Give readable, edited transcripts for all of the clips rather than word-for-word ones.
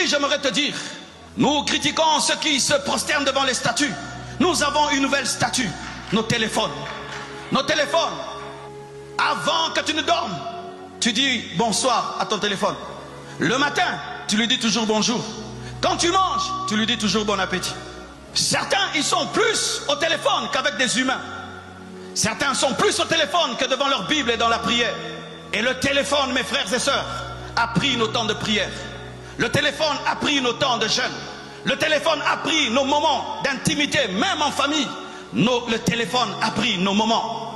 j'aimerais te dire, nous critiquons ceux qui se prosternent devant les statues. Nous avons une nouvelle statue, nos téléphones. Nos téléphones. Avant que tu ne dormes, tu dis bonsoir à ton téléphone. Le matin, tu lui dis toujours bonjour. Quand tu manges, tu lui dis toujours bon appétit. Certains, ils sont plus au téléphone qu'avec des humains. Certains sont plus au téléphone que devant leur Bible et dans la prière. Et le téléphone, mes frères et sœurs, a pris nos temps de prière. Le téléphone a pris nos temps de jeûne. Le téléphone a pris nos moments d'intimité, même en famille. Le téléphone a pris nos moments.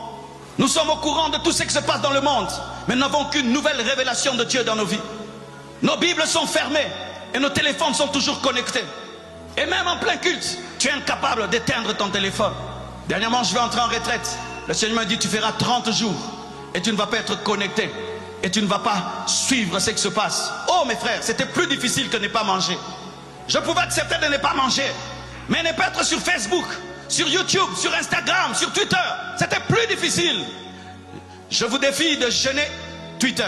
Nous sommes au courant de tout ce qui se passe dans le monde, mais nous n'avons qu'une nouvelle révélation de Dieu dans nos vies. Nos Bibles sont fermées et nos téléphones sont toujours connectés. Et même en plein culte, tu es incapable d'éteindre ton téléphone. Dernièrement, je vais entrer en retraite. Le Seigneur m'a dit, tu feras 30 jours et tu ne vas pas être connecté. Et tu ne vas pas suivre ce qui se passe. Oh mes frères, c'était plus difficile que ne pas manger. Je pouvais accepter de ne pas manger. Mais ne pas être sur Facebook, sur YouTube, sur Instagram, sur Twitter, c'était plus difficile. Je vous défie de jeûner Twitter,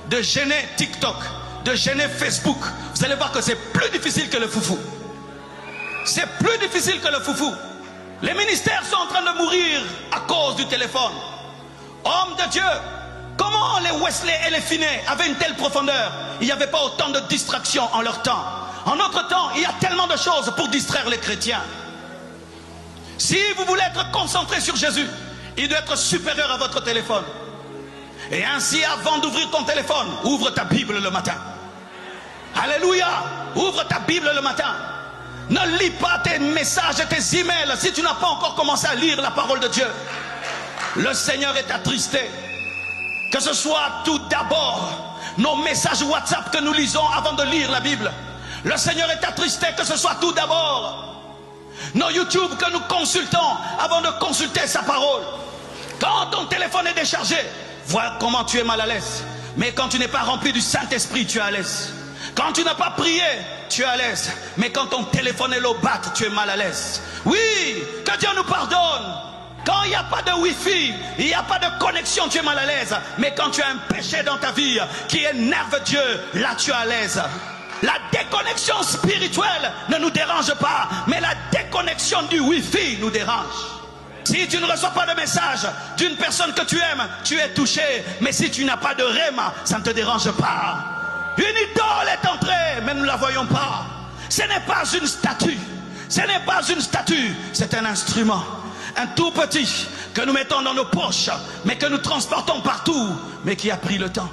de jeûner TikTok, de jeûner Facebook. Vous allez voir que c'est plus difficile que le foufou. C'est plus difficile que le foufou. Les ministères sont en train de mourir à cause du téléphone. Hommes de Dieu, comment les Wesley et les Finney avaient une telle profondeur? Il n'y avait pas autant de distractions en leur temps. En notre temps, il y a tellement de choses pour distraire les chrétiens. Si vous voulez être concentré sur Jésus, il doit être supérieur à votre téléphone. Et ainsi, avant d'ouvrir ton téléphone, ouvre ta Bible le matin. Alléluia! Ouvre ta Bible le matin. Ne lis pas tes messages et tes emails si tu n'as pas encore commencé à lire la parole de Dieu. Le Seigneur est attristé. Que ce soit tout d'abord nos messages WhatsApp que nous lisons avant de lire la Bible. Le Seigneur est attristé que ce soit tout d'abord nos YouTube que nous consultons avant de consulter sa parole. Quand ton téléphone est déchargé, vois comment tu es mal à l'aise. Mais quand tu n'es pas rempli du Saint-Esprit, tu es à l'aise. Quand tu n'as pas prié, tu es à l'aise. Mais quand ton téléphone est low-bat, tu es mal à l'aise. Oui, que Dieu nous pardonne. Quand il n'y a pas de Wi-Fi, il n'y a pas de connexion, tu es mal à l'aise. Mais quand tu as un péché dans ta vie qui énerve Dieu, là tu es à l'aise. La déconnexion spirituelle ne nous dérange pas, mais la déconnexion du Wi-Fi nous dérange. Si tu ne reçois pas de message d'une personne que tu aimes, tu es touché. Mais si tu n'as pas de réma, ça ne te dérange pas. Une idole est entrée, mais nous ne la voyons pas. Ce n'est pas une statue. Ce n'est pas une statue, c'est un instrument. Un tout petit que nous mettons dans nos poches, mais que nous transportons partout, mais qui a pris le temps.